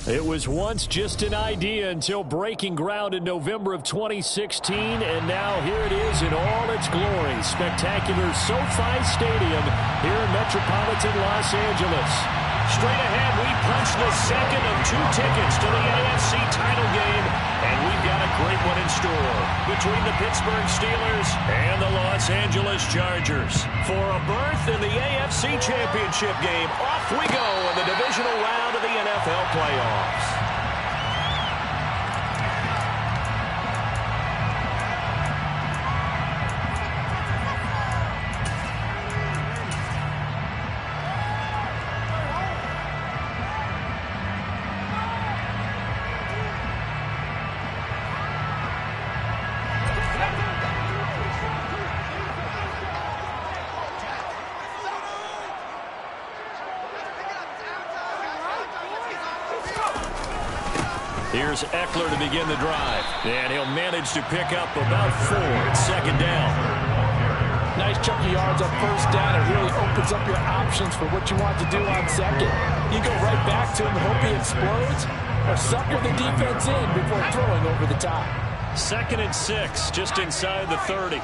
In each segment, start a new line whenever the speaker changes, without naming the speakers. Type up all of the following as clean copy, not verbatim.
It was once just an idea until breaking ground in November of 2016, and now here it is in all its glory. Spectacular SoFi Stadium here in metropolitan Los Angeles. Straight ahead, we punch the second of 2 tickets to the AFC title game, and we've got a great one in store between the Pittsburgh Steelers and the Los Angeles Chargers. For a berth in the AFC Championship game, off we go in the divisional round of the NFL playoffs. Here's Eckler to begin the drive. And he'll manage to pick up about 4. It's second down.
Nice chunk of yards on first down. It really opens up your options for what you want to do on second. You go right back to him and hope he explodes, or suck with the defense in before throwing over the top.
2nd and 6, just inside the 30.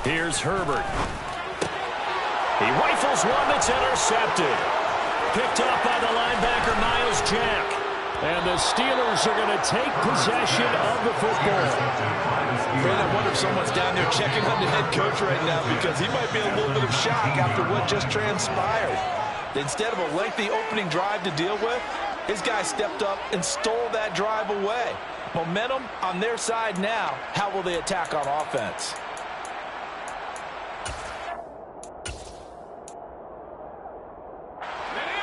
Here's Herbert. He rifles one that's intercepted. Picked up by the linebacker, Myles Jack. And the Steelers are going to take possession of the football.
Brandon, I wonder if someone's down there checking on the head coach right now, because he might be in a little bit of shock after what just transpired. Instead of a lengthy opening drive to deal with, his guy stepped up and stole that drive away. Momentum on their side now. How will they attack on offense?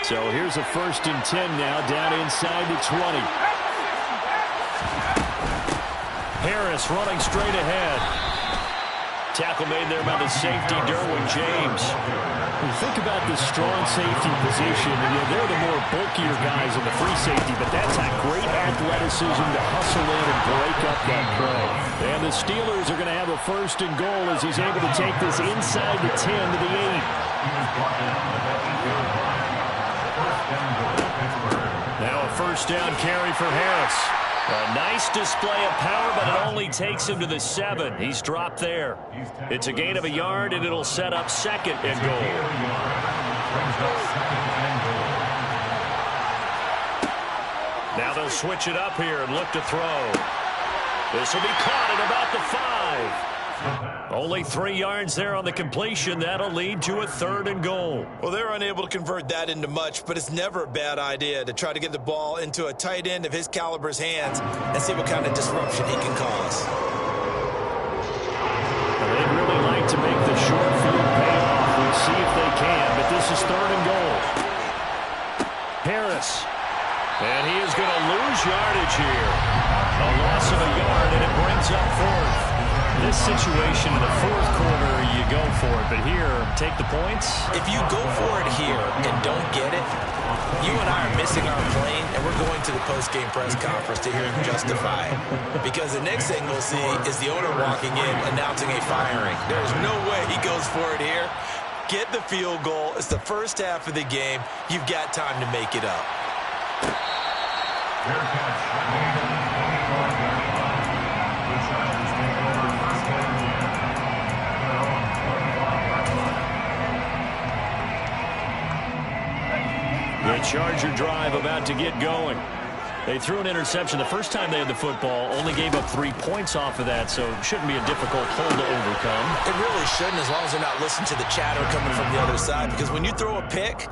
So here's a 1st and 10 now, down inside the 20. Harris running straight ahead. Tackle made there by the safety, Derwin James. When you think about the strong safety position, they're the more bulkier guys in the free safety, but that's a great athleticism to hustle in and break up that play. And the Steelers are going to have a 1st and goal as he's able to take this inside the 10 to the 8. Now a 1st down carry for Harris. A nice display of power, but it only takes him to the 7. He's dropped there. It's a gain of a yard, and it'll set up 2nd and goal. Now they'll switch it up here and look to throw. This will be caught at about the 5. Only 3 yards there on the completion. That'll lead to a 3rd and goal.
Well, they're unable to convert that into much, but it's never a bad idea to try to get the ball into a tight end of his caliber's hands and see what kind of disruption he can cause.
They'd really like to make the short field pay off. We'll see if they can, but this is 3rd and goal. Harris. And he is going to lose yardage here. A loss of a yard, and it brings up 4th. This situation in the 4th quarter, you go for it. But here, take the points.
If you go for it here and don't get it, you and I are missing our plane, and we're going to the post-game press conference to hear him justify it. Because the next thing we'll see is the owner walking in announcing a firing. There's no way he goes for it here. Get the field goal. It's the first half of the game. You've got time to make it up.
The Charger drive about to get going. They threw an interception the first time they had the football, only gave up 3 points off of that, so it shouldn't be a difficult hole to overcome.
It really shouldn't, as long as they're not listening to the chatter coming from the other side, because when you throw a pick,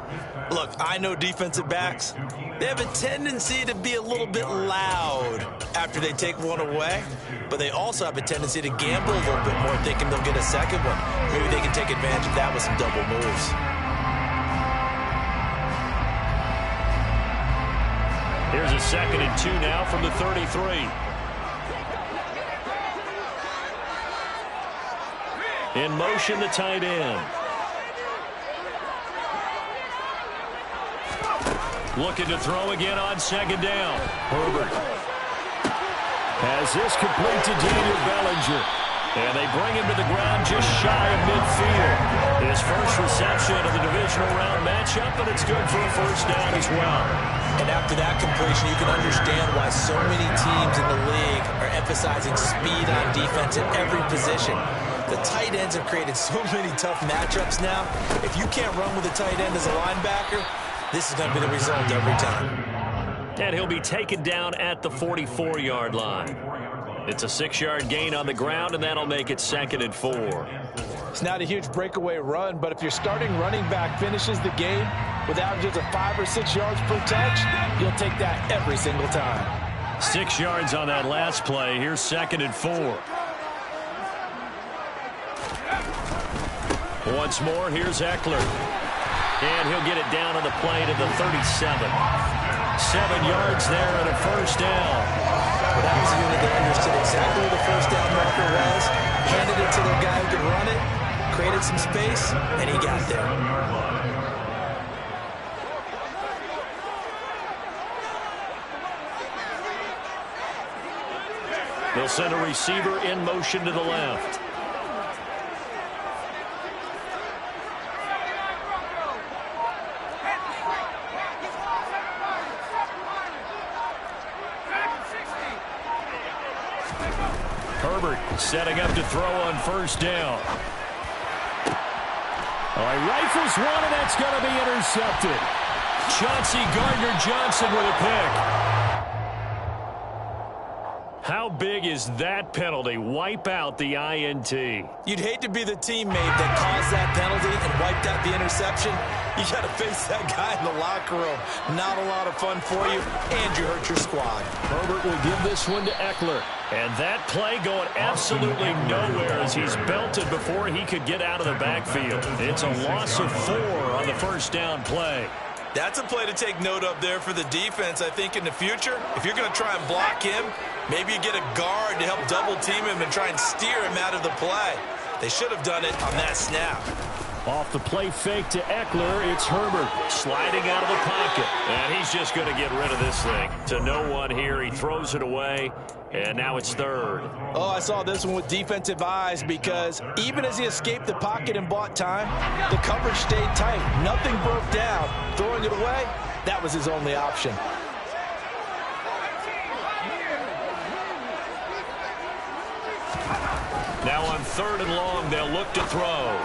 look, I know defensive backs, they have a tendency to be a little bit loud after they take one away, but they also have a tendency to gamble a little bit more, thinking they'll get a second one. Maybe they can take advantage of that with some double moves.
Here's a 2nd and 2 now from the 33. In motion, the tight end. Looking to throw again on 2nd down. Herbert has this complete to Daniel Bellinger. And they bring him to the ground just shy of midfield. His first reception of the divisional round matchup, and it's good for a first down as well.
And after that completion, you can understand why so many teams in the league are emphasizing speed on defense at every position. The tight ends have created so many tough matchups now. If you can't run with a tight end as a linebacker, this is going to be the result every time.
And he'll be taken down at the 44-yard line. It's a 6-yard gain on the ground, and that'll make it 2nd and 4.
It's not a huge breakaway run, but if your starting running back finishes the game with averages of 5 or 6 yards per touch, you'll take that every single time.
6 yards on that last play. Here's 2nd and 4. Once more, here's Eckler. And he'll get it down on the play to the 37. 7 yards there and a first down.
Well, that was a unit that understood exactly where the first down marker was, handed it to their guy who could run it, created some space, and he got there.
They'll send a receiver in motion to the left. Herbert setting up to throw on first down. All right, rifles one, and that's going to be intercepted. Chauncey Gardner-Johnson with a pick. How big is that penalty? Wipe out the INT.
You'd hate to be the teammate that caused that penalty and wiped out the interception. You got to face that guy in the locker room. Not a lot of fun for you, and you hurt your squad.
Herbert will give this one to Eckler. And that play going absolutely nowhere as he's belted before he could get out of the backfield. It's a loss of 4 on the first down play.
That's a play to take note of there for the defense, I think, in the future. If you're going to try and block him, maybe you get a guard to help double-team him and try and steer him out of the play. They should have done it on that snap.
Off the play fake to Eckler, it's Herbert sliding out of the pocket. And he's just going to get rid of this thing. To no one here, he throws it away, and now it's 3rd.
Oh, I saw this one with defensive eyes because even as he escaped the pocket and bought time, the coverage stayed tight. Nothing broke down. Throwing it away, that was his only option.
Now on 3rd and long, they'll look to throw.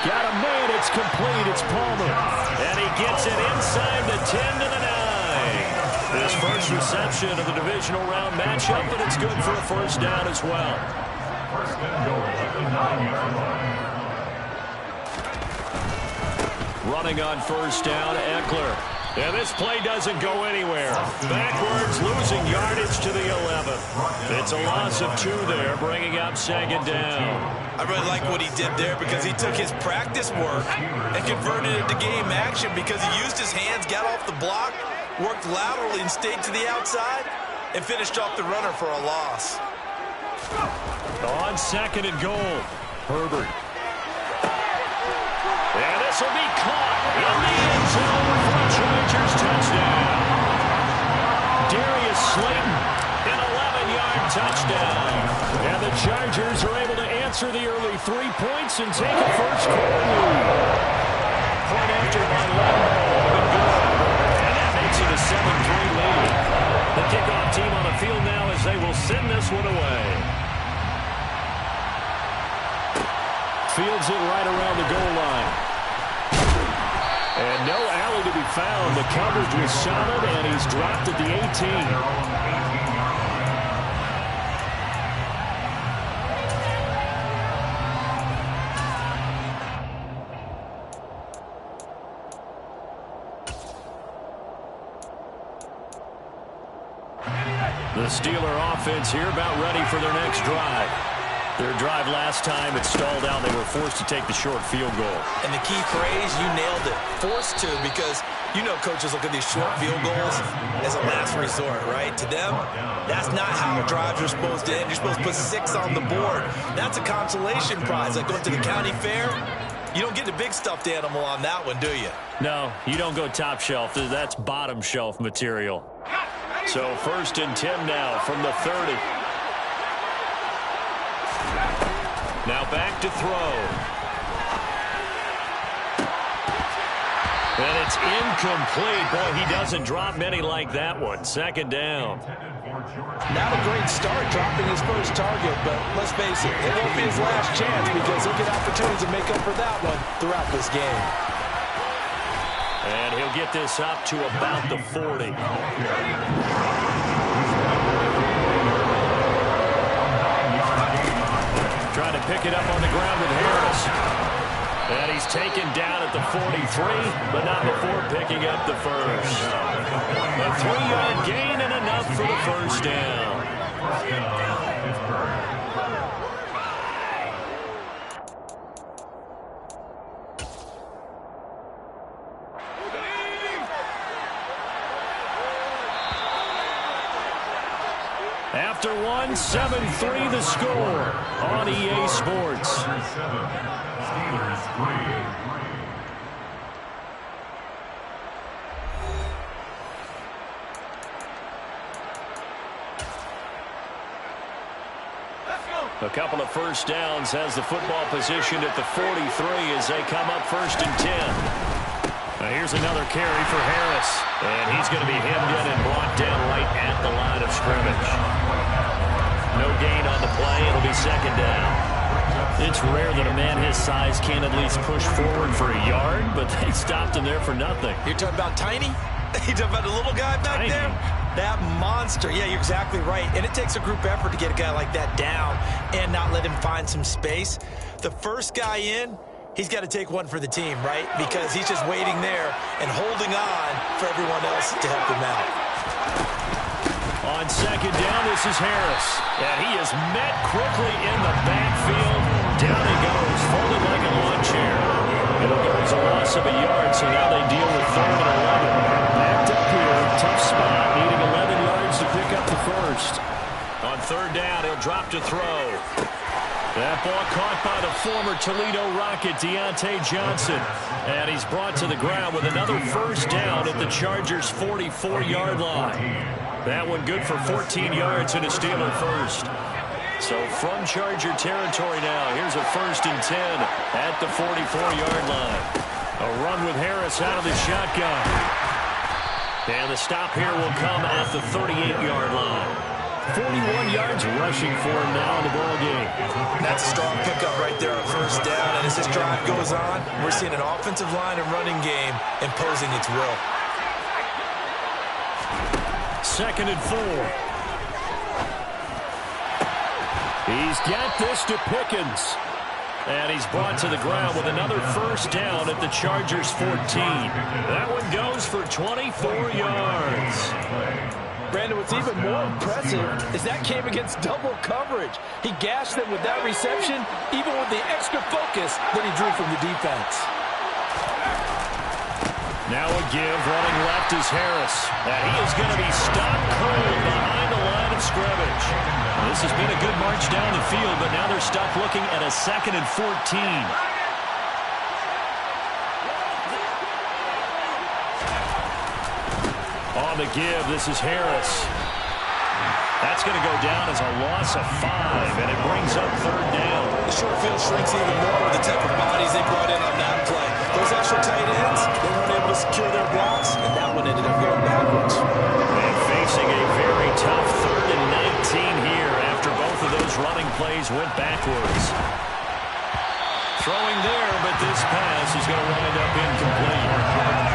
Got him made. It's complete. It's Palmer. And he gets it inside the 10 to the 9. His first reception of the divisional round matchup, but it's good for a first down as well. Running on first down, Eckler. And this play doesn't go anywhere. Backwards, losing yardage to the 11. It's a loss of 2 there, bringing up 2nd down.
I really like what he did there because he took his practice work and converted it to game action because he used his hands, got off the block, worked laterally and stayed to the outside, and finished off the runner for a loss.
On 2nd and goal, Herbert. And this will be caught in the end zone for a Chargers touchdown. Darius Slayton, an 11-yard touchdown. And the Chargers are able to answer the early 3 points and take a first-quarter lead. Point after by and that makes it a 7-3 lead. The kickoff team on the field now as they will send this one away. Fields it right around the goal line. And no alley to be found. The coverage was solid, and he's dropped at the 18. The Steeler offense here about ready for their next drive. Their drive last time, it stalled out. They were forced to take the short field goal.
And the key phrase, you nailed it. Forced to, because you know coaches look at these short field goals as a last resort, right? To them, that's not how drives are supposed to end. You're supposed to put 6 on the board. That's a consolation prize. Like going to the county fair, you don't get the big stuffed animal on that one, do you?
No, you don't go top shelf. That's bottom shelf material. So 1st and 10 now from the 30. Now back to throw. And it's incomplete. Boy, he doesn't drop many like that one. Second down.
Not a great start dropping his first target, but let's face it, it won't be his last chance because he'll get opportunities to make up for that one throughout this game.
And he'll get this up to about the 40. Trying to pick it up on the ground with Harris. And he's taken down at the 43, but not before picking up the first. A 3-yard gain and enough for the first down. After one, 7-3 the score on EA Sports. A couple of first downs has the football positioned at the 43 as they come up 1st and 10. Now here's another carry for Harris. And he's going to be hemmed in and brought down right at the line of scrimmage. No gain on the play. It'll be 2nd down. It's rare that a man his size can't at least push forward for a yard, but they stopped him there for nothing.
You're talking about Tiny? You talking about the little guy back there? That monster. Yeah, you're exactly right. And it takes a group effort to get a guy like that down and not let him find some space. The first guy in, he's got to take one for the team, right? Because he's just waiting there and holding on for everyone else to help him out.
On 2nd down, this is Harris. And he is met quickly in the backfield. Down he goes, folded like a lawn chair. It'll go as a loss of a yard, so now they deal with 3rd and 11. Backed up here, tough spot, needing 11 yards to pick up the first. On 3rd down, he'll drop to throw. That ball caught by the former Toledo Rocket, Deontay Johnson. And he's brought to the ground with another first down at the Chargers' 44-yard line. That one good for 14 yards and a Steeler first. So from Charger territory now, here's a 1st and 10 at the 44-yard line. A run with Harris out of the shotgun. And the stop here will come at the 38-yard line. 41 yards rushing for him now in the ball game.
That's a strong pickup right there on 1st down. And as this drive goes on, we're seeing an offensive line and running game imposing its will.
2nd and 4. He's got this to Pickens. And he's brought to the ground with another first down at the Chargers' 14. That one goes for 24 yards.
Brandon, what's even more impressive is that came against double coverage. He gashed them with that reception, even with the extra focus that he drew from the defense.
Now a give, running left is Harris. And he is going to be stopped cold behind the line of scrimmage. This has been a good march down the field, but now they're stuck looking at a 2nd and 14. On the give, this is Harris. That's going to go down as a loss of 5, and it brings up 3rd down.
The short field shrinks even more with the type of bodies they brought in on that play. Those extra tight ends, they weren't able to secure their blocks, and that one ended up going backwards.
And facing a very tough 3rd and 19 here after both of those running plays went backwards. Throwing there, but this pass is going to wind up incomplete.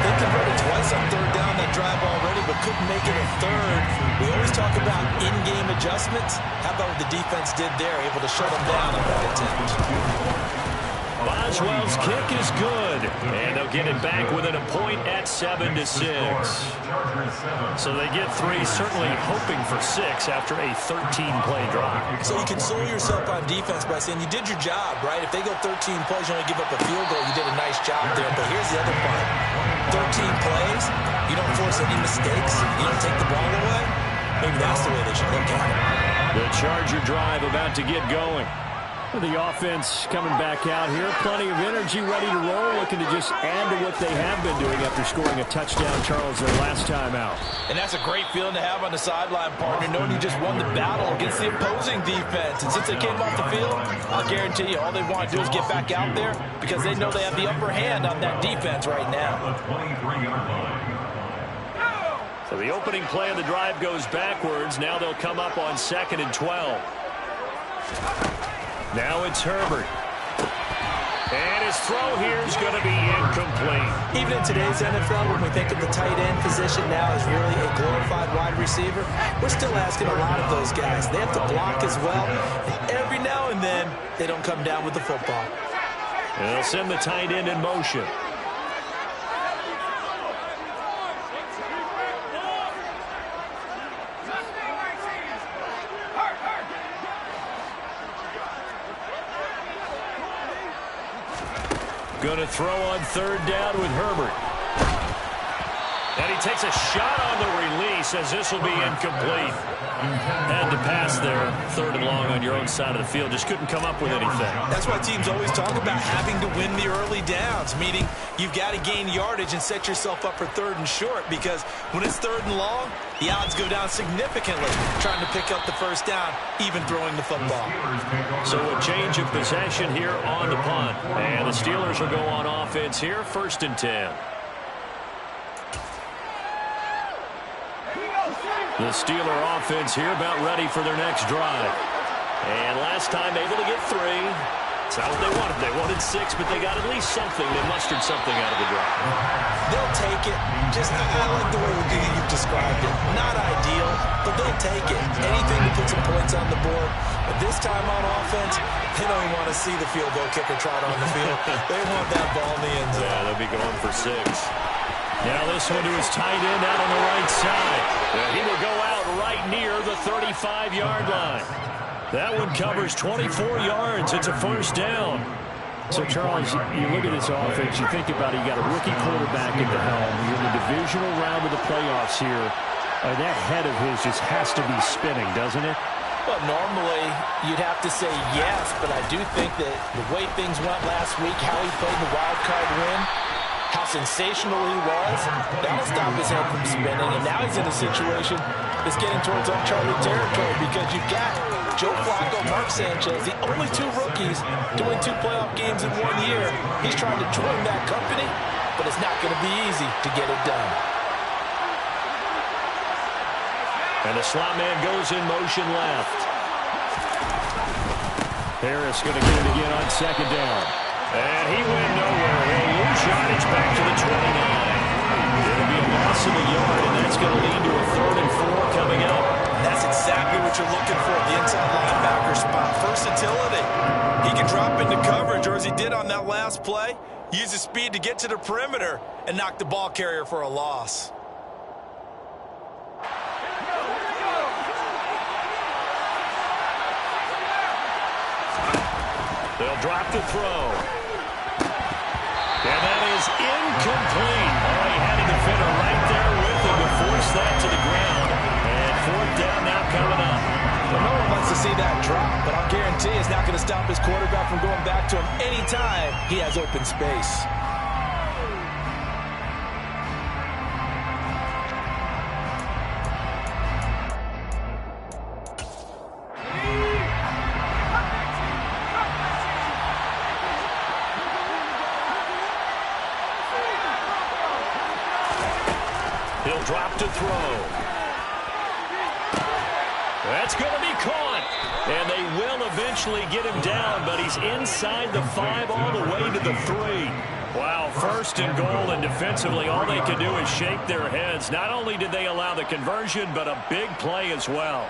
They converted twice on 3rd down that drive already, but couldn't make it a 3rd. We always talk about in-game adjustments. How about what the defense did there, able to shut them down on that attempt?
Boswell's kick is good, and they'll get it back within a point at 7-6. So they get 3, certainly hoping for 6 after a 13-play drive.
So you console yourself on defense by saying you did your job, right? If they go 13 plays, you only give up a field goal, you did a nice job there. But here's the other part. 13 plays, you don't force any mistakes, you don't take the ball away. Maybe that's the way they should look at it.
The Charger drive about to get going. The offense coming back out here. Plenty of energy, ready to roll, looking to just add to what they have been doing after scoring a touchdown, Charles, their last time out.
And that's a great feeling to have on the sideline, partner, knowing you just won the battle against the opposing defense. And since they came off the field, I'll guarantee you all they want to do is get back out there because they know they have the upper hand on that defense right now.
So the opening play of the drive goes backwards. Now they'll come up on 2nd and 12. Now it's Herbert. And his throw here is going to be incomplete.
Even in today's NFL, when we think of the tight end position now as really a glorified wide receiver, we're still asking a lot of those guys. They have to block as well. And every now and then, they don't come down with the football.
And they'll send the tight end in motion. Going to throw on 3rd down with Herbert. And he takes a shot on the release as this will be incomplete. Had to pass there, 3rd and long on your own side of the field. Just couldn't come up with anything.
That's why teams always talk about having to win the early downs, meaning you've got to gain yardage and set yourself up for 3rd and short, because when it's 3rd and long, the odds go down significantly trying to pick up the 1st down, even throwing the football.
So a change of possession here on the punt. And the Steelers will go on offense here, 1st and 10. The Steeler offense here about ready for their next drive. And last time able to get 3. It's not what they wanted. They wanted 6, but they got at least something. They mustered something out of the drive.
They'll take it. Just, I like the way you've described it. Not ideal, but they'll take it. Anything to put some points on the board. But this time on offense, they don't even want to see the field goal kicker trot on the field. They want that ball in the end zone.
Yeah, they'll be going for 6. Now this one to his tight end out on the right side. He will go out right near the 35-yard line. That one covers 24 yards. It's a 1st down. So, Charles, you look at this offense, you think about it, you got a rookie quarterback at the helm. You're in the divisional round of the playoffs here. That head of his just has to be spinning, doesn't it?
Well, normally you'd have to say yes, but I do think that the way things went last week, how he played the wild card win, how sensational he was, that'll stop his head from spinning. And now he's in a situation that's getting towards uncharted territory because you've got Joe Flacco, Mark Sanchez, the only 2 rookies doing 2 playoff games in 1 year. He's trying to join that company, but it's not going to be easy to get it done.
And the slot man goes in motion left. Harris going to get it again on 2nd down. And he went nowhere. He'll lose yardage back to the 29. It'll be a loss of a yard, and that's going to lead to a 3rd and 4 coming up.
That's exactly what you're looking for, the inside linebacker spot. Versatility. He can drop into coverage, or as he did on that last play, use his speed to get to the perimeter and knock the ball carrier for a loss.
They'll drop the throw. And that is incomplete. Oh, he had a defender right there with him to force that to the ground. And 4th down now coming up.
Well, no one wants to see that drop, but I'll guarantee it's not going to stop his quarterback from going back to him anytime he has open space.
He'll drop to throw. That's going to be caught. And they will eventually get him down, but he's inside the 5 all the way to the 3. Wow, 1st and goal, and defensively all they could do is shake their heads. Not only did they allow the conversion, but a big play as well.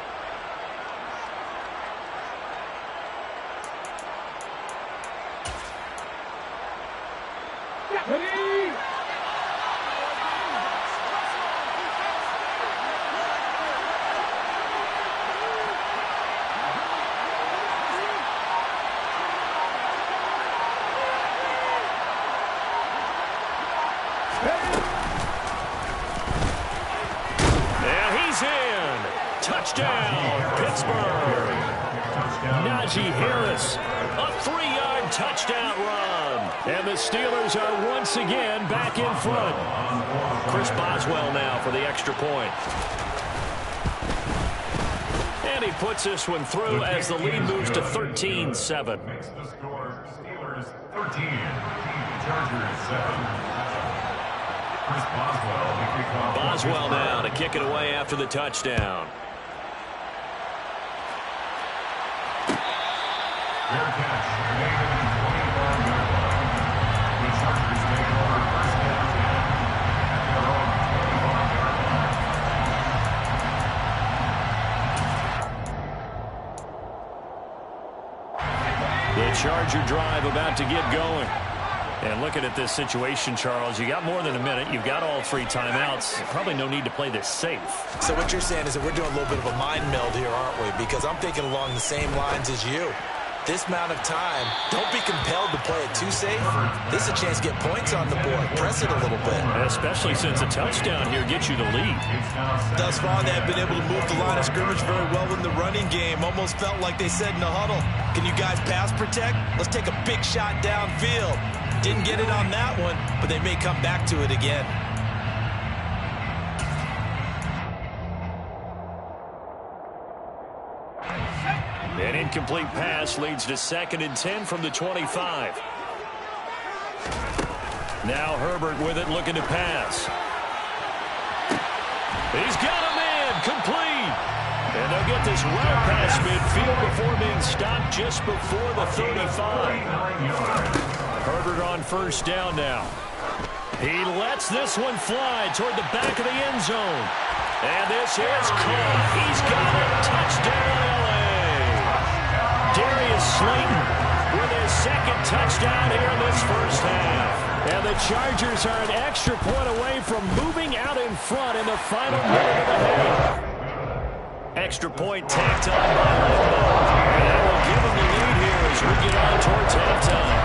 And he's in. Touchdown, Pittsburgh. Najee Harris, a 3-yard touchdown run. And the Steelers are once again back in front. Chris Boswell now for the extra point. And he puts this one through as the lead moves to 13-7.
The score, Steelers 13, Chargers 7. Chris Boswell, the kickoff.
Boswell now to kick it away after the touchdown.
Fair catch, made at the 24-yard line. The Chargers take over first down 10 at their own 25-yard line.
The Charger drive about to get going. And looking at this situation, Charles, you got more than a minute. You've got all 3 timeouts. Probably no need to play this safe.
So what you're saying is that we're doing a little bit of a mind meld here, aren't we? Because I'm thinking along the same lines as you. This amount of time, don't be compelled to play it too safe. This is a chance to get points on the board. Press it a little bit.
Especially since a touchdown here gets you the lead.
Thus far, they have been able to move the line of scrimmage very well in the running game. Almost felt like they said in the huddle, can you guys pass protect? Let's take a big shot downfield. Didn't get it on that one, but they may come back to it again.
An incomplete pass leads to 2nd and 10 from the 25. Now Herbert with it, looking to pass. He's got a man, complete. And they'll get this route past midfield before being stopped just before the 35. Herbert on first down now. He lets this one fly toward the back of the end zone. And this is caught. He's got it. Touchdown, LA. Darius Slayton with his 2nd touchdown here in this first half. And the Chargers are an extra point away from moving out in front in the final minute of the half. Extra point tacked on by Limbo. And that will give them the lead here as we get on towards halftime.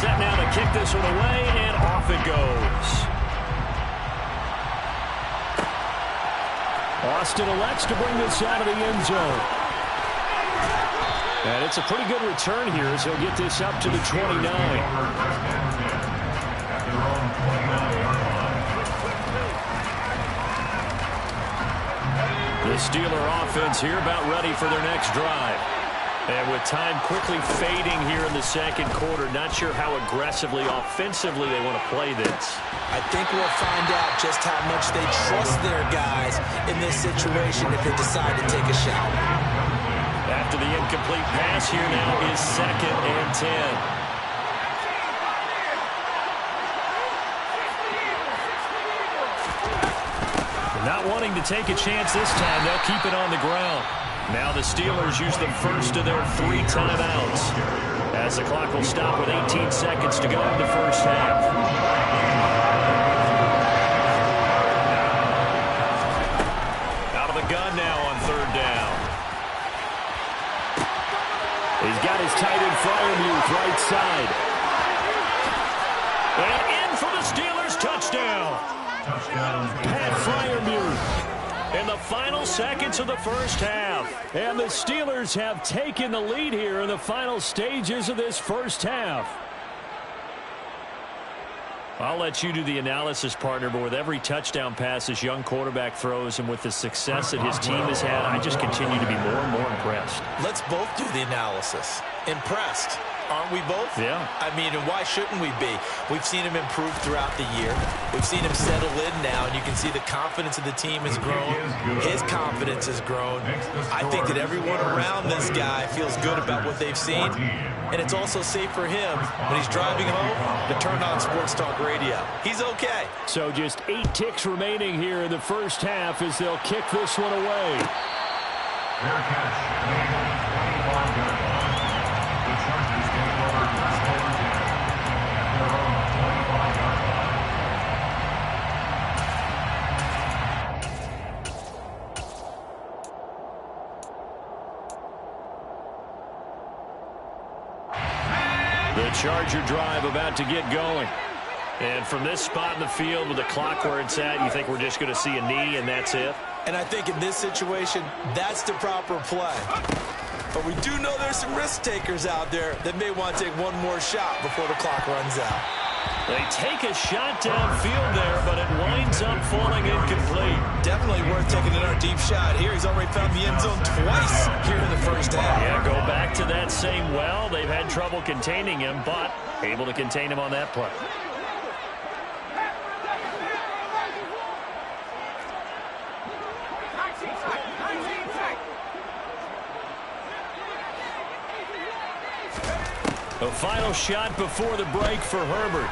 Set now to kick this one away, and off it goes. Austin elects to bring this out of the end zone. And it's a pretty good return here as he'll get this up to the 29. The Steeler offense here about ready for their next drive. And with time quickly fading here in the 2nd quarter, not sure how aggressively, offensively they want to play this.
I think we'll find out just how much they trust their guys in this situation if they decide to take a shot.
After the incomplete pass here now is 2nd and 10. Not wanting to take a chance this time, they'll keep it on the ground. Now the Steelers use the first of their 3 timeouts as the clock will stop with 18 seconds to go in the first half. Out of the gun now on 3rd down. He's got his tight end Freiermuth right side. And in for the Steelers touchdown. Pat Freiermuth. In the final seconds of the first half. And the Steelers have taken the lead here in the final stages of this first half. I'll let you do the analysis, partner, but with every touchdown pass this young quarterback throws and with the success that his team has had, I just continue to be more and more impressed.
Let's both do the analysis. Impressed. Aren't we both?
Yeah.
I mean, and why shouldn't we be? We've seen him improve throughout the year. We've seen him settle in now, and you can see the confidence of the team has grown. His confidence has grown. I think that everyone around this guy feels good about what they've seen, and it's also safe for him when he's driving home to turn on Sports Talk Radio. He's okay.
So just 8 ticks remaining here in the first half as they'll kick this one away.
Fair catch, made at the 21-yard line. The Chargers take over first down 10 at their own 25-yard line.
The Charger drive about to get going. And from this spot in the field with the clock where it's at, you think we're just going to see a knee and that's it?
And I think in this situation, that's the proper play. But we do know there's some risk takers out there that may want to take one more shot before the clock runs out.
They take a shot downfield there, but it winds up falling incomplete.
Definitely worth taking another deep shot here. He's already found the end zone twice here in the first half.
Yeah, go back to that same well. They've had trouble containing him, but able to contain him on that play. A final shot before the break for Herbert.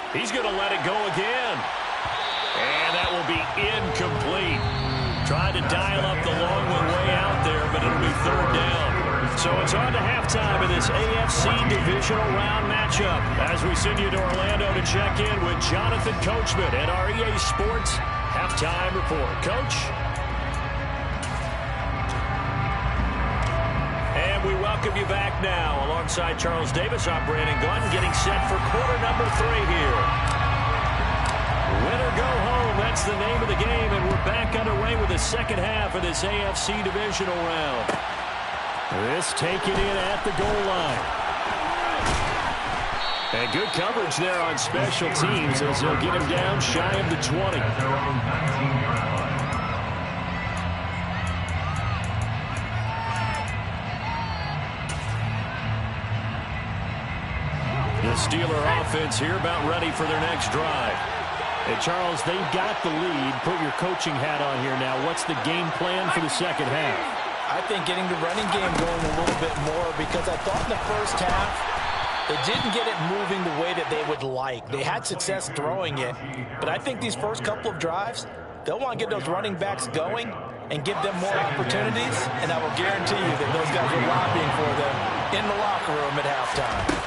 He's going to let it go again. And that will be incomplete. Tried to dial up the long one way out there, but it'll be third down. So it's on to halftime in this AFC Divisional Round matchup as we send you to Orlando to check in with Jonathan Coachman at our EA Sports Halftime Report. Coach? And we welcome you back now. Alongside Charles Davis, I'm Brandon Glenn, getting set for quarter number 3 here. Win or go home, that's the name of the game, and we're back underway with the second half of this AFC Divisional Round. This taken in at the goal line. And good coverage there on special teams as they'll get him down shy of the 20. The Steeler offense here about ready for their next drive. Hey, Charles, they've got the lead. Put your coaching hat on here now. What's the game plan for the second half?
I think getting the running game going a little bit more, because I thought in the first half they didn't get it moving the way that they would like. They had success throwing it, but I think these first couple of drives, they'll want to get those running backs going and give them more opportunities, and I will guarantee you that those guys are lobbying for them in the locker room at halftime.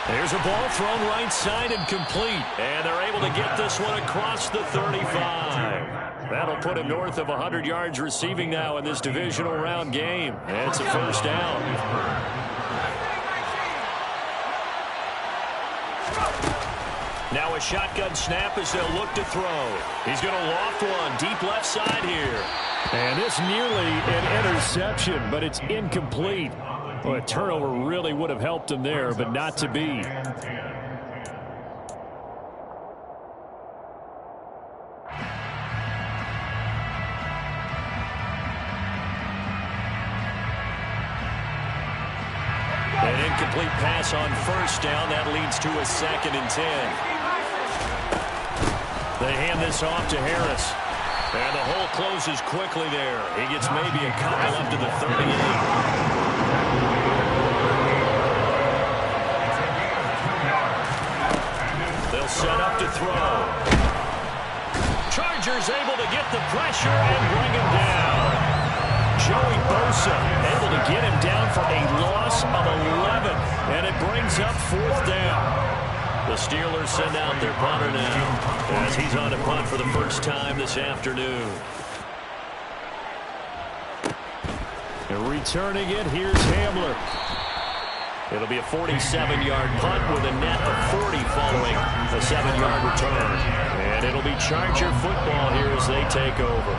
There's a ball thrown right side and complete. And they're able to get this one across the 35. That'll put him north of 100 yards receiving now in this divisional round game. And it's a first down. Now a shotgun snap as they'll look to throw. He's going to loft one deep left side here. And it's nearly an interception, but it's incomplete. Well, a turnover really would have helped him there, but not to be. An incomplete pass on first down. That leads to a 2nd and 10. They hand this off to Harris. And the hole closes quickly there. He gets maybe a couple up to the 38. They'll set up to throw. Chargers able to get the pressure and bring him down. Joey Bosa able to get him down for a loss of 11. And it brings up 4th down. The Steelers send out their punter now as he's on to punt for the first time this afternoon. And returning it, here's Hamler. It'll be a 47-yard punt with a net of 40 following a 7-yard return. And it'll be Charger football here as they take over.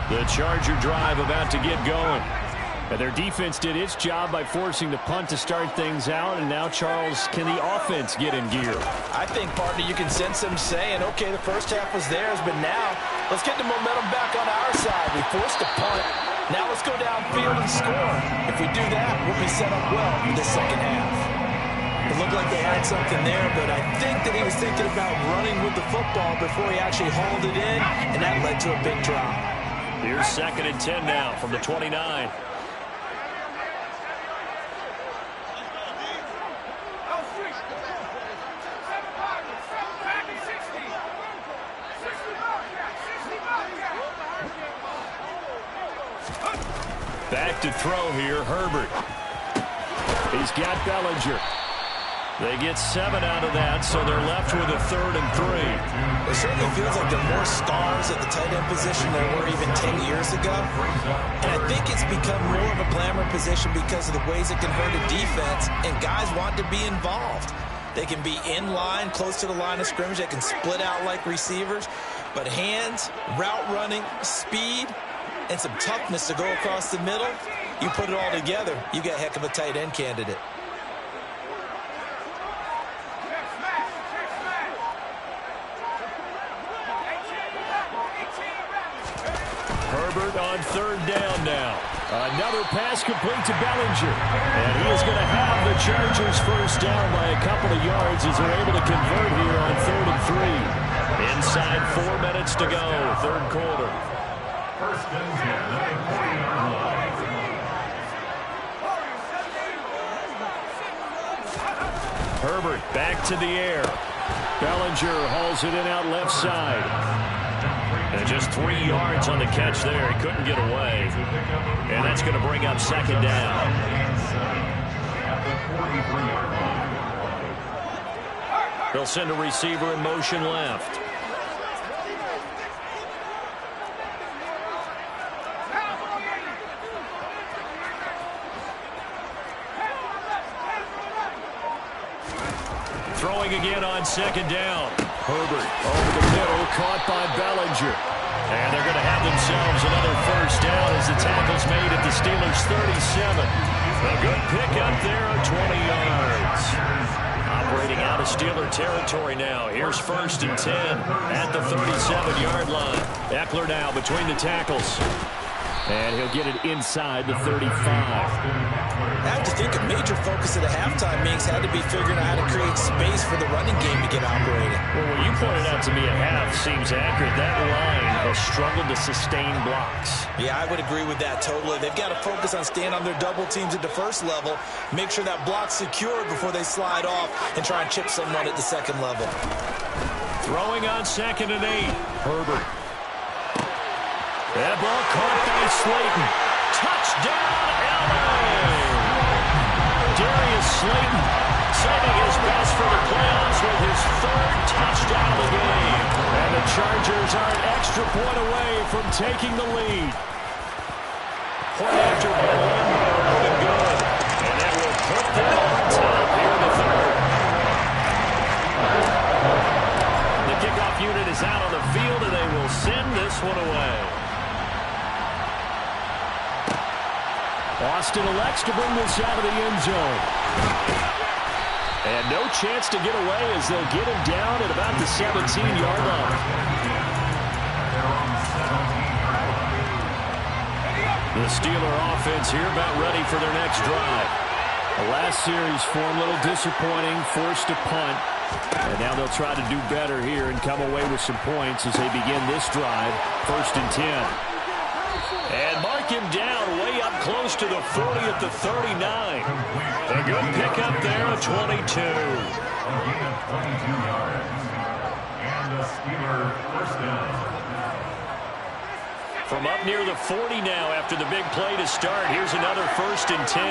The Charger drive about to get going. And their defense did its job by forcing the punt to start things out. And now, Charles, can the offense get in gear?
I think, partner, you can sense them saying, okay, the first half was theirs, but now let's get the momentum back on our side. We forced a punt. Now let's go downfield and score. If we do that, we'll be set up well for the second half. It looked like they had something there, but I think that he was thinking about running with the football before he actually hauled it in, and that led to a big drop.
Here's 2nd and 10 now from the 29. Back to throw here, Herbert. He's got Bellinger. They get 7 out of that, so they're left with a 3rd and 3.
It certainly feels like there are more stars at the tight end position than there were even 10 years ago. And I think it's become more of a glamour position because of the ways it can hurt a defense, and guys want to be involved. They can be in line, close to the line of scrimmage. They can split out like receivers. But hands, route running, speed, and some toughness to go across the middle, you put it all together, you got a heck of a tight end candidate.
Herbert on third down now. Another pass complete to Bellinger. And he is going to have the Chargers first down by a couple of yards as they're able to convert here on 3rd and 3. Inside 4 minutes to go, third quarter.
First and 10 at the 40-yard line.
Herbert back to the air. Bellinger hauls it in out left side. And just 3 yards on the catch there. He couldn't get away. And that's going to bring up second down.
At the 43-yard line.
They'll send a receiver in motion left. Throwing again on second down. Herbert over the middle, caught by Bellinger. And they're going to have themselves another first down as the tackle's made at the Steelers' 37. A good pickup there, 20 yards. Operating out of Steeler territory now. Here's 1st and 10 at the 37-yard line. Eckler now between the tackles. And he'll get it inside the 35.
I have to think a major focus of the halftime meetings had to be figuring out how to create space for the running game to get operating.
Well, what you pointed out to me at half seems accurate. That line has struggled to sustain blocks.
Yeah, I would agree with that totally. They've got to focus on staying on their double teams at the first level, make sure that block's secured before they slide off and try and chip someone at the second level.
Throwing on 2nd and 8. Herbert. That ball caught by Slayton. Touchdown, LA! Darius Slayton saving his best for the playoffs with his 3rd touchdown of the game. And the Chargers are an extra point away from taking the lead. Point after point, and good. And that will put them on top here in the 3rd. The kickoff unit is out on the field, and they will send this one away. Austin elects to bring this out of the end zone. And no chance to get away as they'll get him down at about the 17-yard line. The Steeler offense here about ready for their next drive. The last series for a little disappointing, forced a punt. And now they'll try to do better here and come away with some points as they begin this drive, 1st and 10. And mark him down way up close to the 40 at the 39. A good pickup there at 22.
Again at 22 yards. And the Steeler first down.
From up near the 40 now after the big play to start. Here's another 1st and 10.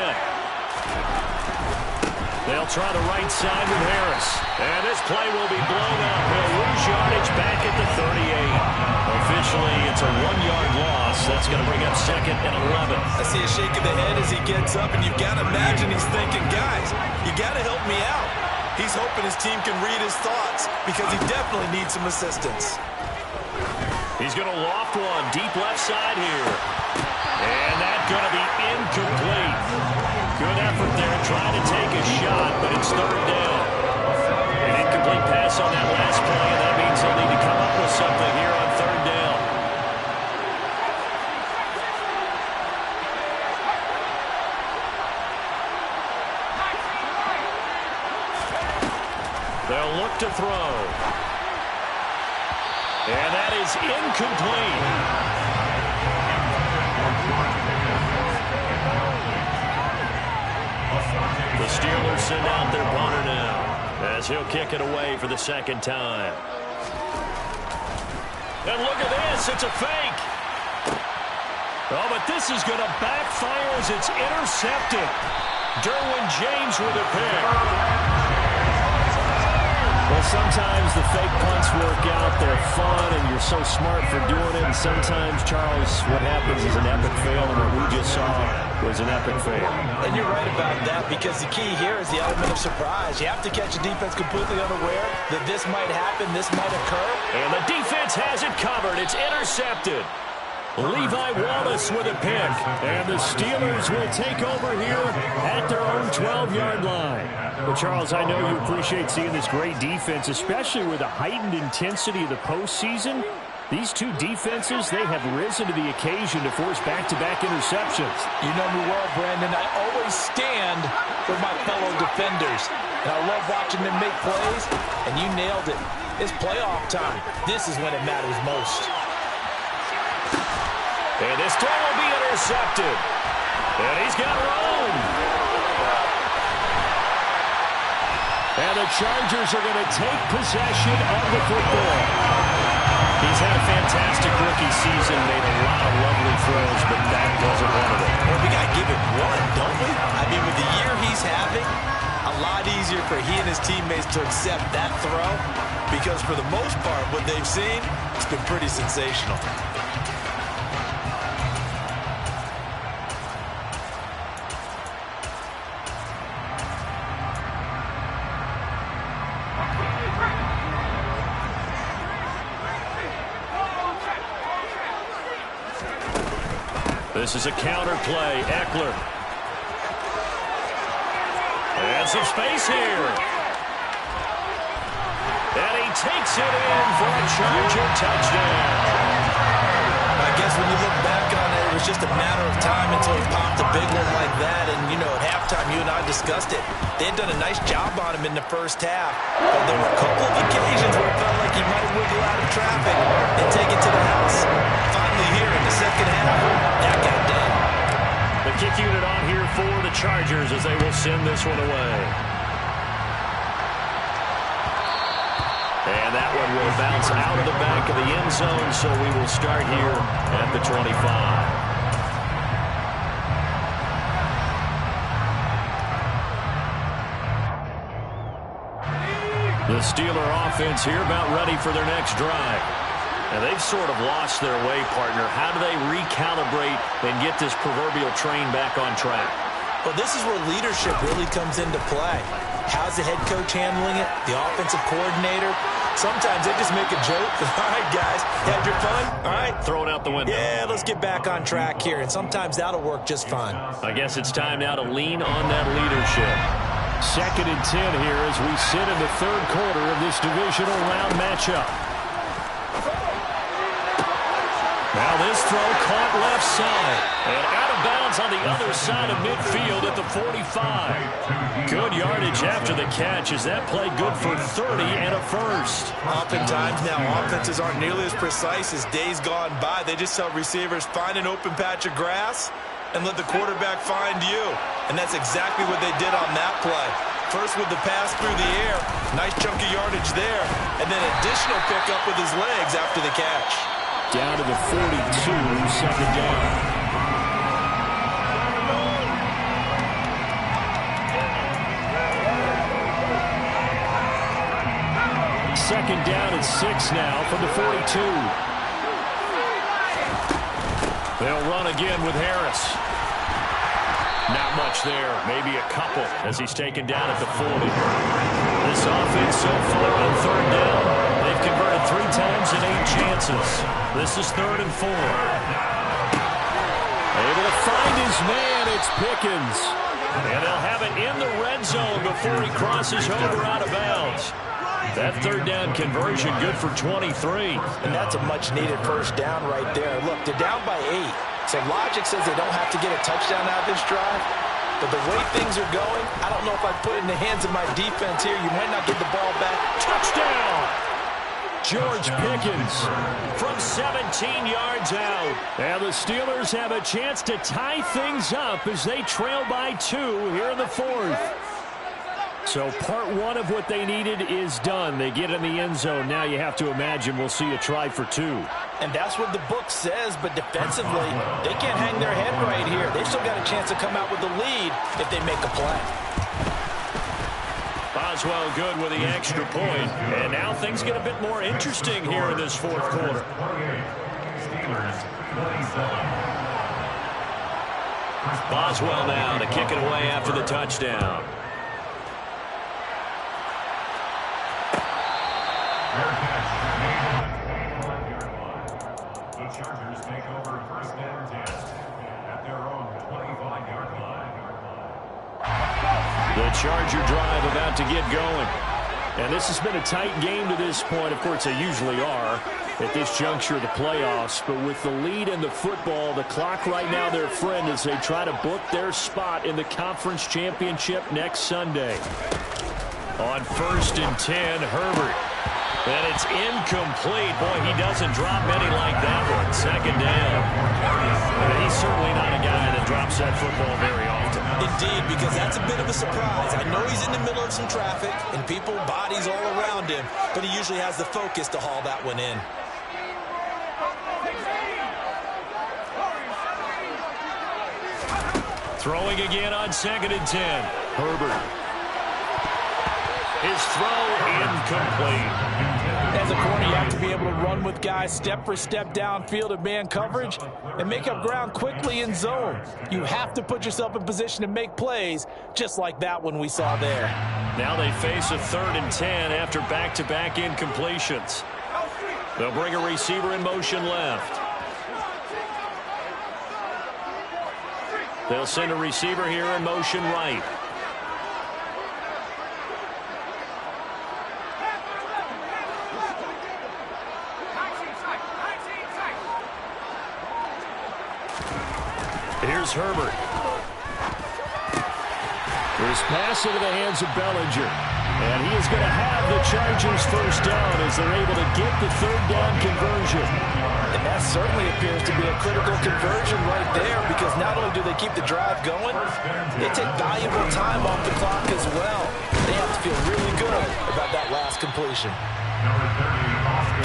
They'll try the right side with Harris. And this play will be blown up. He'll lose yardage back at the 38. Officially, it's a 1-yard loss. That's going to bring up 2nd and 11.
I see a shake of the head as he gets up, and you've got to imagine he's thinking, guys, you got to help me out. He's hoping his team can read his thoughts because he definitely needs some assistance.
He's going to loft one deep left side here. And that's going to be incomplete. Good effort there trying to take a shot, but it's 3rd down. An incomplete pass on that last play, and that means they'll need to come up with something here on 3rd down. They'll look to throw. And that is incomplete. The Steelers send out their punter now as he'll kick it away for the 2nd time. And look at this, it's a fake. Oh, but this is going to backfire as it's intercepted. Derwin James with a pick. Well, sometimes the fake punts work out. They're fun, and you're so smart for doing it. And sometimes, Charles, what happens is an epic fail, and what we just saw was an epic fail.
And you're right about that, because the key here is the element of surprise. You have to catch a defense completely unaware that this might happen, this might occur.
And the defense has it covered. It's intercepted. Levi Wallace with a pick. And the Steelers will take over here at their own 12-yard line. Well, Charles, I know you appreciate seeing this great defense, especially with the heightened intensity of the postseason. These two defenses, they have risen to the occasion to force back-to-back interceptions.
You know me well, Brandon. I always stand with my fellow defenders. And I love watching them make plays, and you nailed it. It's playoff time. This is when it matters most.
And this throw will be intercepted. And he's got room. And the Chargers are going to take possession of the football. He's had a fantastic rookie season, made a lot of lovely throws, but that wasn't one of them.
Well, we got to give it one, don't we? I mean, with the year he's having, a lot easier for he and his teammates to accept that throw, because for the most part, what they've seen, it's been pretty sensational.
This is a counter play. Eckler. And some space here. And he takes it in for a Charger touchdown.
I guess when you look back on it, it was just a matter of time until he popped a big one like that. And, you know, at halftime, you and I discussed it. They had done a nice job on him in the first half. But there were a couple of occasions where it felt like he might wiggle out of traffic and take it to the house. Finally here in the second half, that got done.
The kick unit on here for the Chargers as they will send this one away. And that one will bounce out of the back of the end zone, so we will start here at the 25. The Steeler offense here about ready for their next drive. And they've sort of lost their way, partner. How do they recalibrate and get this proverbial train back on track?
Well, this is where leadership really comes into play. How's the head coach handling it? The offensive coordinator? Sometimes they just make a joke. All right, guys, had your fun? All right.
Throw it out the window.
Yeah, let's get back on track here. And sometimes that'll work just fine.
I guess it's time now to lean on that leadership. 2nd and 10 here as we sit in the third quarter of this divisional round matchup. Now this throw caught left side. And out of bounds on the other side of midfield at the 45. Good yardage after the catch as that play good for 30 and a first.
Oftentimes now offenses aren't nearly as precise as days gone by. They just help receivers find an open patch of grass and let the quarterback find you. And that's exactly what they did on that play. First with the pass through the air. Nice chunky yardage there. And then additional pickup with his legs after the catch.
Down to the 42, 2nd down. Second down and 6 now from the 42. They'll run again with Harris. Not much there, maybe a couple as he's taken down at the 40. This offense so far on 3rd down, they've converted 3 times in 8 chances. This is 3rd and 4. Able to find his man, it's Pickens. And they'll have it in the red zone before he crosses over out of bounds. That 3rd down conversion good for 23.
And that's a much-needed first down right there. Look, they're down by 8. So logic says they don't have to get a touchdown out of this drive. But the way things are going, I don't know if I put it in the hands of my defense here. You might not get the ball back.
Touchdown! George Pickens from 17 yards out. And the Steelers have a chance to tie things up as they trail by 2 here in the 4th. So part 1 of what they needed is done. They get in the end zone. Now you have to imagine we'll see a try for 2.
And that's what the book says, but defensively, they can't hang their head right here. They've still got a chance to come out with the lead if they make a play.
Boswell good with the extra point. And now things get a bit more interesting here in this fourth quarter. Boswell now to kick it away after the touchdown.
The Chargers take over first and 10 at their own 25-yard line.
The Charger drive about to get going. And this has been a tight game to this point. Of course, they usually are at this juncture of the playoffs. But with the lead in the football, the clock right now their friend as they try to book their spot in the conference championship next Sunday. On 1st and 10, Herbert. And it's incomplete. Boy, he doesn't drop many like that one. Second down. And he's certainly not a guy that drops that football very often.
Indeed, because that's a bit of a surprise. I know he's in the middle of some traffic and people, bodies all around him, but he usually has the focus to haul that one in.
Throwing again on 2nd and 10. Herbert. His throw incomplete.
As a corner, you have to be able to run with guys step for step downfield in man coverage and make up ground quickly in zone. You have to put yourself in position to make plays, just like that one we saw there.
Now they face a 3rd and 10 after back-to-back incompletions. They'll bring a receiver in motion left. They'll send a receiver here in motion right. Here's Herbert. His pass into the hands of Bellinger. And he is going to have the Chargers first down as they're able to get the 3rd down conversion.
And that certainly appears to be a critical conversion right there, because not only do they keep the drive going, they take valuable time off the clock as well. They have to feel really good about that last completion.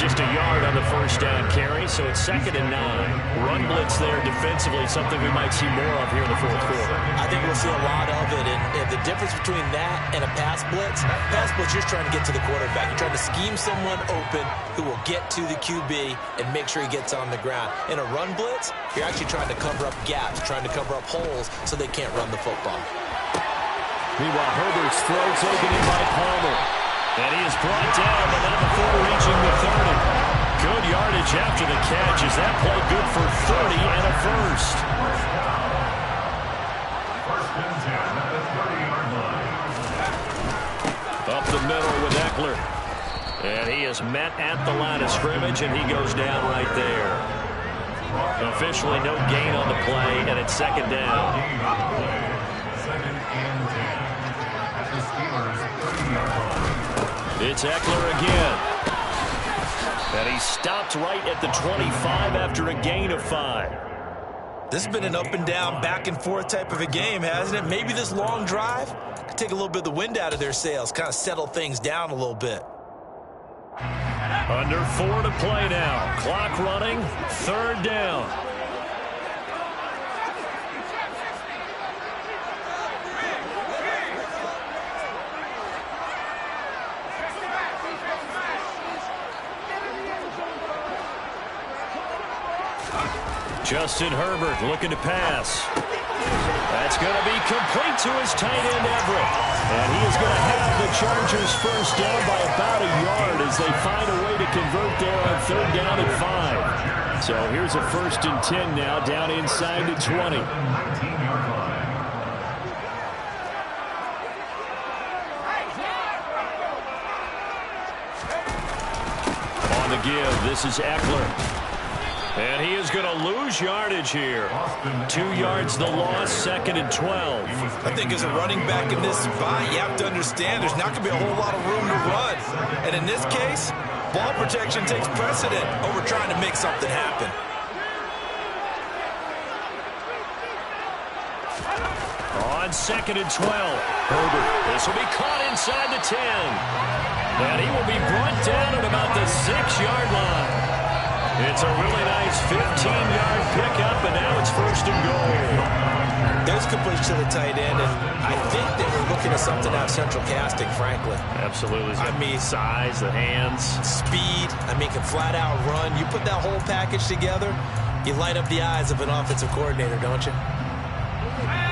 Just a yard on the first down carry, so it's 2nd and 9. Run blitz there defensively, something we might see more of here in the fourth quarter.
I think we'll see a lot of it, and the difference between that and a pass blitz, you're trying to get to the quarterback. You're trying to scheme someone open who will get to the QB and make sure he gets on the ground. In a run blitz, you're actually trying to cover up gaps, trying to cover up holes so they can't run the football.
Meanwhile, Herbert's throw taken in by Palmer. And he is brought down, but not before reaching the 30. Good yardage after the catch. Is that play good for 30 and a first?
First and 10 at the 30-yard line.
Up the middle with Eckler. And he is met at the line of scrimmage, and he goes down right there. Officially no gain on the play, and it's 2nd down.
2nd and 10 at the Steelers' 30-yard line.
It's Eckler again. And he stopped right at the 25 after a gain of 5.
This has been an up and down, back and forth type of a game, hasn't it? Maybe this long drive could take a little bit of the wind out of their sails, kind of settle things down a little bit.
Under 4 to play now. Clock running. 3rd down. Justin Herbert looking to pass. That's going to be complete to his tight end, Everett. And he is going to have the Chargers first down by about a yard as they find a way to convert there on 3rd down and 5. So here's a 1st and 10 now, down inside the 20.
19-yard line.
On the give, this is Eckler. And he is going to lose yardage here. 2 yards the loss, 2nd and 12.
I think as a running back in this spot, you have to understand there's not going to be a whole lot of room to run. And in this case, ball protection takes precedent over trying to make something happen.
On 2nd and 12, Herbert. This will be caught inside the 10. And he will be brought down at about the 6-yard line. It's a really nice 15-yard pickup, and now it's 1st and goal.
There's completion to the tight end, and I think they were looking at something out of central casting, frankly.
Absolutely.
I mean,
size, the hands.
Speed. I mean, can flat out run. You put that whole package together, you light up the eyes of an offensive coordinator, don't you?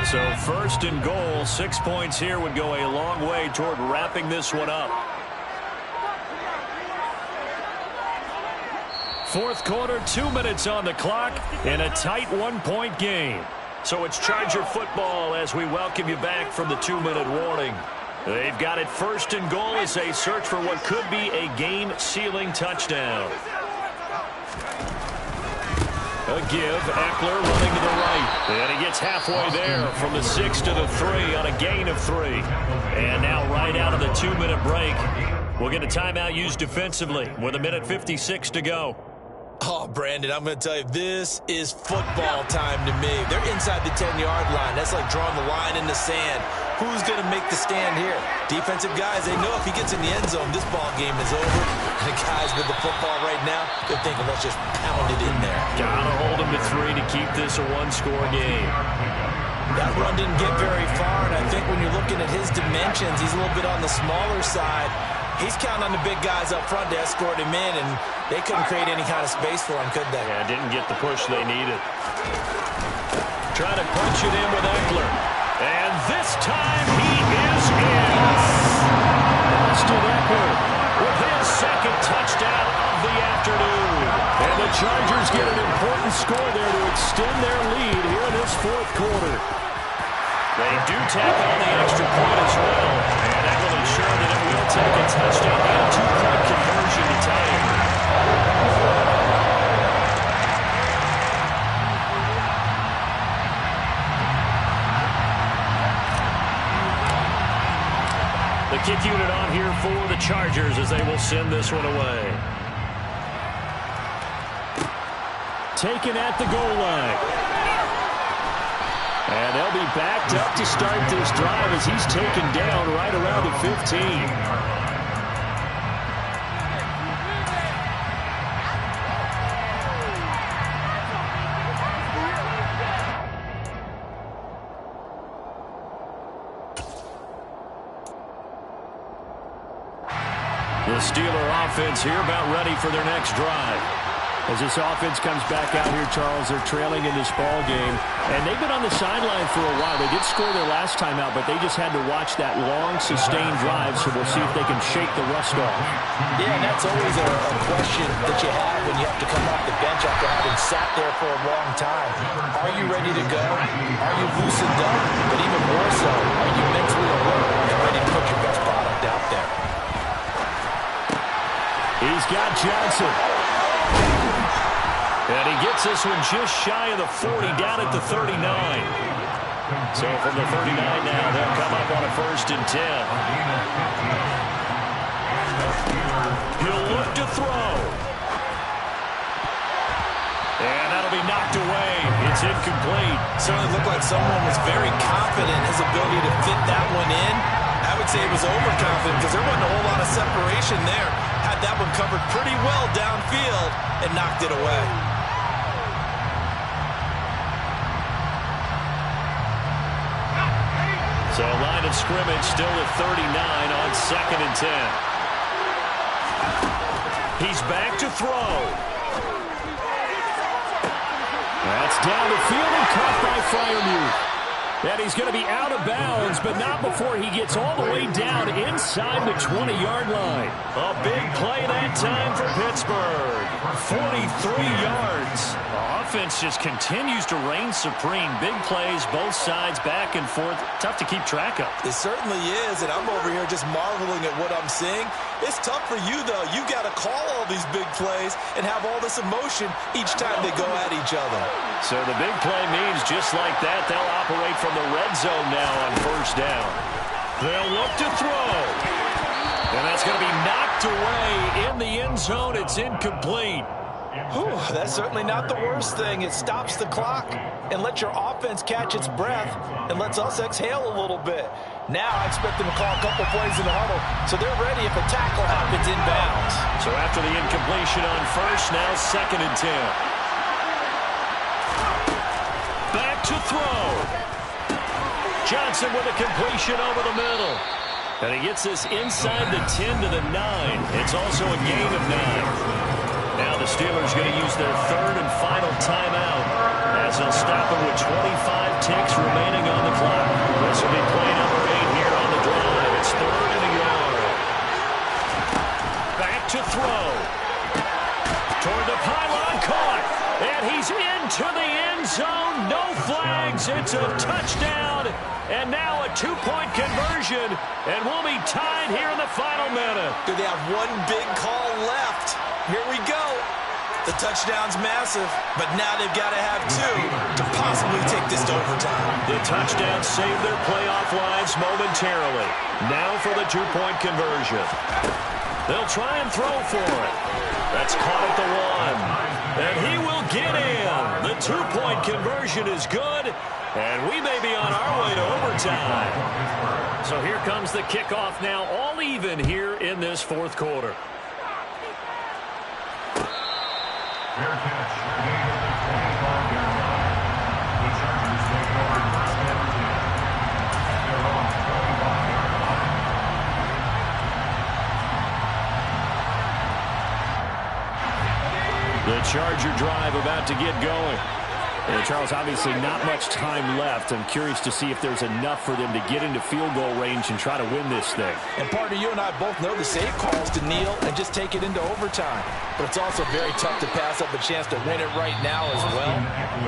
So 1st and goal, 6 points here would go a long way toward wrapping this one up. 4th quarter, 2 minutes on the clock in a tight 1-point game. So it's Charger football as we welcome you back from the 2-minute warning. They've got it 1st and goal as they search for what could be a game-sealing touchdown. A give, Eckler running to the right. And he gets halfway there from the 6 to the 3 on a gain of 3. And now right out of the 2-minute break, we'll get a timeout used defensively with 1:56 to go.
Oh, Brandon, I'm going to tell you, this is football time to me. They're inside the 10-yard line. That's like drawing the line in the sand. Who's going to make the stand here? Defensive guys, they know if he gets in the end zone, this ball game is over. And the guys with the football right now, they're thinking, let's just pound it in there.
Gotta hold him to 3 to keep this a 1-score game.
That run didn't get very far, and I think when you're looking at his dimensions, he's a little bit on the smaller side. He's counting on the big guys up front to escort him in, and they couldn't create any kind of space for him, could they?
Yeah, didn't get the push they needed. Trying to punch it in with Eckler. And this time he is in. Austin Eckler with his 2nd touchdown of the afternoon. And the Chargers get an important score there to extend their lead here in this 4th quarter. They do tap on the extra point as well. And that will ensure that it will take a touchdown and a 2-point conversion to tie it. The kick unit on here for the Chargers as they will send this one away. Taken at the goal line. And they'll be backed up to start this drive as he's taken down right around the 15. The Steeler offense here about ready for their next drive. As this offense comes back out here, Charles, they're trailing in this ball game. And they've been on the sideline for a while. They did score their last time out, but they just had to watch that long, sustained drive, so we'll see if they can shake the rust off.
Yeah, and that's always a question that you have when you have to come off the bench after having sat there for a long time. Are you ready to go? Are you loosened up? But even more so, are you mentally alert and ready to put your best product out there?
He's got Johnson. And he gets this one just shy of the 40, down at the 39. So from the 39 now, they'll come up on a 1st and 10. He'll look to throw. And that'll be knocked away. It's incomplete.
Certainly looked like someone was very confident in his ability to fit that one in. I would say it was overconfident because there wasn't a whole lot of separation there. Had that one covered pretty well downfield and knocked it away.
So line of scrimmage still at 39 on 2nd and 10. He's back to throw. That's down the field and caught by Freiermuth. And he's going to be out of bounds, but not before he gets all the way down inside the 20-yard line. A big play that time for Pittsburgh. 43 yards. The offense just continues to reign supreme. Big plays, both sides, back and forth. Tough to keep track of.
It certainly is, and I'm over here just marveling at what I'm seeing. It's tough for you, though. You got to call all these big plays and have all this emotion each time they go at each other.
So the big play means just like that, they'll operate from the red zone now on 1st down. They'll look to throw. And that's going to be knocked away in the end zone. It's incomplete.
Whew, that's certainly not the worst thing. It stops the clock and lets your offense catch its breath and lets us exhale a little bit. Now I expect them to call a couple plays in the huddle so they're ready if a tackle happens inbounds.
So after the incompletion on 1st, now 2nd and 10. Back to throw. Johnson with a completion over the middle. And he gets this inside the 10 to the 9. It's also a gain of 9. Now the Steelers going to use their third and final timeout as they'll stop it with 25 ticks remaining on the clock. This will be play number 8 here on the drive. It's 3rd and a yard. Back to throw. Toward the pylon, caught. And he's into the end zone. No flags. It's a touchdown. And now a 2-point conversion. And we'll be tied here in the final minute.
Do they have one big call left? Here we go. The touchdown's massive, but now they've got to have 2 to possibly take this to overtime.
The touchdown saved their playoff lives momentarily. Now for the 2-point conversion. They'll try and throw for it. That's caught at the 1. And he will get in. The 2-point conversion is good. And we may be on our way to overtime. So here comes the kickoff now, all even here in this 4th quarter.
Fair catch. Gain of 25-yard line. The Chargers take over first and 10. They're on 25-yard line.
The Charger drive about to get going. And Charles, obviously not much time left. I'm curious to see if there's enough for them to get into field goal range and try to win this thing.
And partner, you and I both know the safe calls to kneel and just take it into overtime. But it's also very tough to pass up a chance to win it right now as well.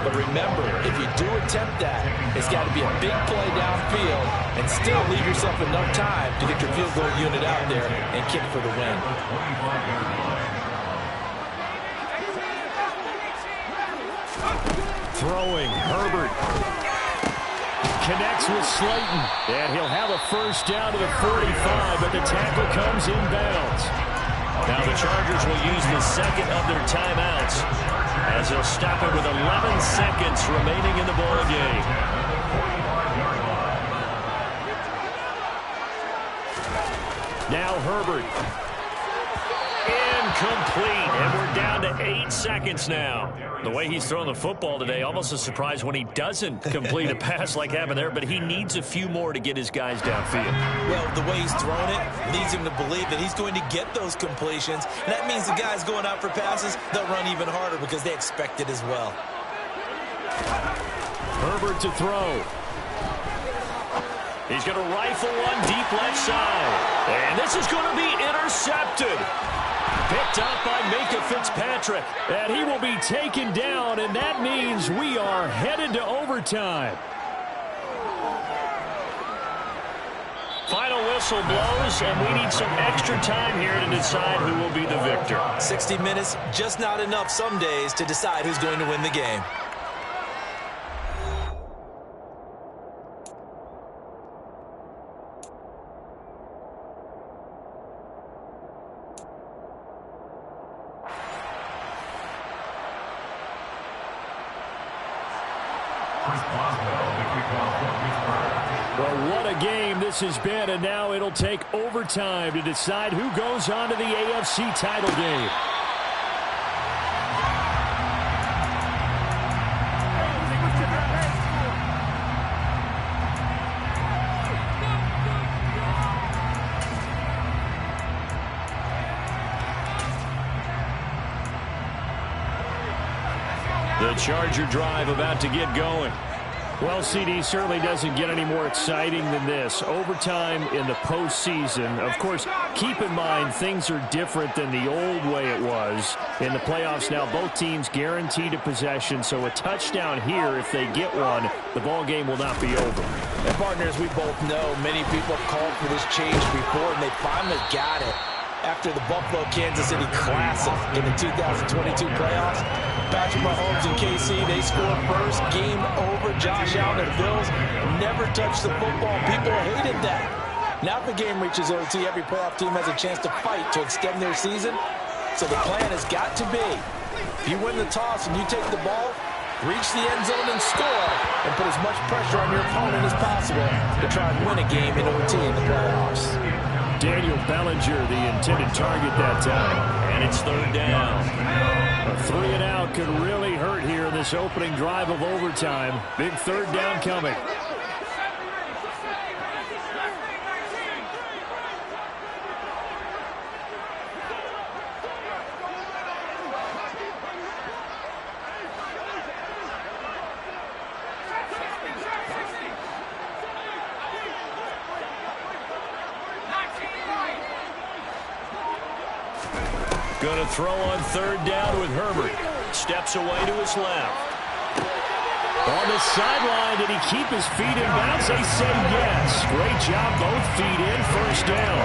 But remember, if you do attempt that, it's got to be a big play downfield and still leave yourself enough time to get your field goal unit out there and kick for the win.
Throwing, Herbert connects with Slayton, and he'll have a first down to the 45, but the tackle comes inbounds. Now the Chargers will use the second of their timeouts as they'll stop it with 11 seconds remaining in the ball game. Now Herbert. Incomplete, and we're down to 8 seconds now. The way he's throwing the football today, almost a surprise when he doesn't complete a pass like happened there, but he needs a few more to get his guys downfield.
Well, the way he's thrown it leads him to believe that he's going to get those completions, and that means the guys going out for passes, they'll run even harder because they expect it as well.
Herbert to throw. He's going to rifle one deep left side, and this is going to be intercepted. Picked up by Minkah Fitzpatrick, and he will be taken down, and that means we are headed to overtime. Final whistle blows, and we need some extra time here to decide who will be the victor.
60 minutes, just not enough some days to decide who's going to win the game.
Well, what a game this has been, and now it'll take overtime to decide who goes on to the AFC title game. The Charger drive about to get going. Well, CD, certainly doesn't get any more exciting than this. Overtime in the postseason. Of course, keep in mind things are different than the old way it was. In the playoffs now, both teams guaranteed a possession, so a touchdown here, if they get one, the ball game will not be over.
And partners, we both know many people have called for this change before, and they finally got it. After the Buffalo-Kansas City Classic in the 2022 playoffs, Patrick Mahomes and KC, they scored first. Game over. Josh Allen and the Bills never touched the football. People hated that. Now if the game reaches OT, every playoff team has a chance to fight to extend their season. So the plan has got to be, if you win the toss and you take the ball, reach the end zone and score, and put as much pressure on your opponent as possible to try and win a game in OT in the playoffs.
Daniel Bellinger, the intended target that time. And it's third down. A 3-and-out could really hurt here in this opening drive of overtime. Big third down coming. Going to throw on third down with Herbert. Steps away to his left. On the sideline, did he keep his feet in bounds? They say yes. Great job, both feet in, first down.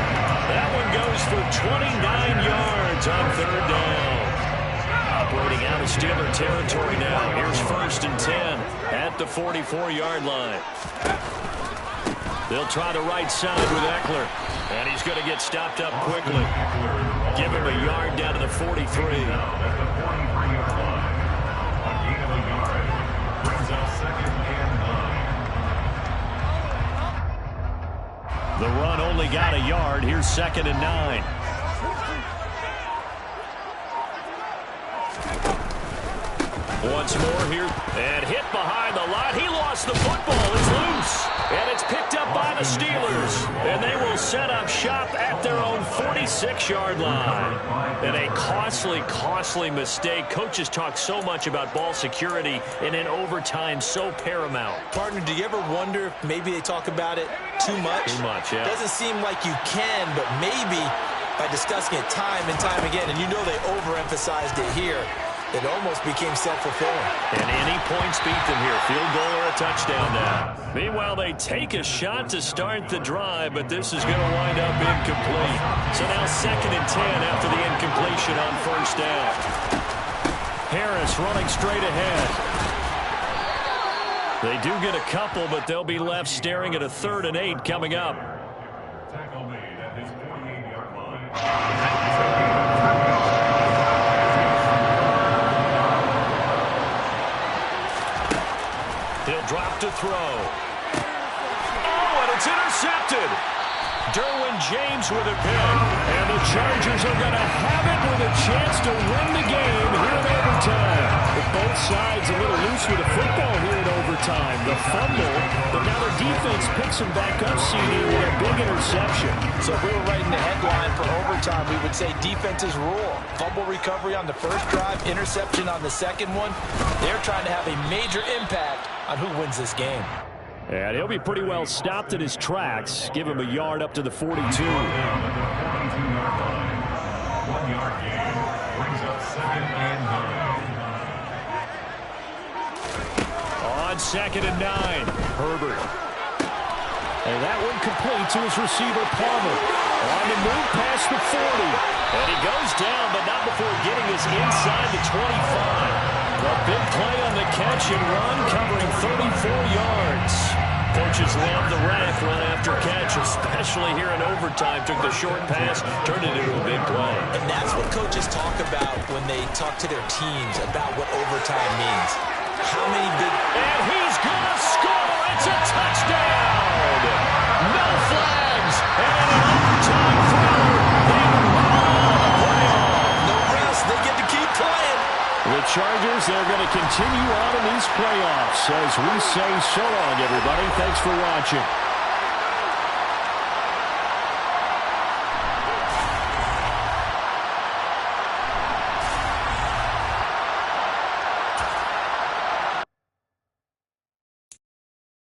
That one goes for 29 yards on third down. Operating out of Steeler territory now. Here's 1st and 10 at the 44-yard line. They'll try the right side with Eckler. And he's going to get stopped up quickly. Give him a yard down to the 43. The run only got a yard. Here's 2nd and 9. Once more here. And hit behind the line. He lost the football. It's loose. And it's picked up by the Steelers. And they will set up shop at their own 46-yard line. And a costly mistake. Coaches talk so much about ball security, and in overtime, so paramount.
Partner, do you ever wonder if maybe they talk about it too much?
Too much, yeah.
Doesn't seem like you can, but maybe by discussing it time and time again, and you know they overemphasized it here, it almost became self-fulfilling.
And any points beat them here. Field goal or a touchdown now. Meanwhile, they take a shot to start the drive, but this is going to wind up incomplete. So now 2nd and 10 after the incompletion on first down. Harris running straight ahead. They do get a couple, but they'll be left staring at a 3rd and 8 coming up.
Tackle made at his 48-yard line.
He'll drop to throw. Oh, and it's intercepted. Derwin James with a pick. And the Chargers are going to have it with a chance to win the game here in overtime. But both sides a little loose with the football here in overtime. The fumble, but now the defense picks him back up, CD, with a big interception.
So if we were writing the headline for overtime, we would say defenses rule. Fumble recovery on the first drive, interception on the second one. They're trying to have a major impact on who wins this game.
And he'll be pretty well stopped in his tracks. Give him a yard up to the 42.
1 yard gain brings up 2nd and 9.
On 2nd and 9, Herbert. And that one complete to his receiver, Palmer. On the move past the 40. And he goes down, but not before getting us inside the 25. A big play on the catch and run, covering 34 yards. Coaches love the rack run after catch, especially here in overtime. Took the short pass, turned it into a big play.
And that's what coaches talk about when they talk to their teams about what overtime means. How many big...
And he's going to score! It's a touchdown! No flags! And an overtime thriller! They roll the playoff!
No rest. They get to keep playing.
The Chargers, they're going to continue on in these playoffs as we say so long, everybody. Thanks for watching.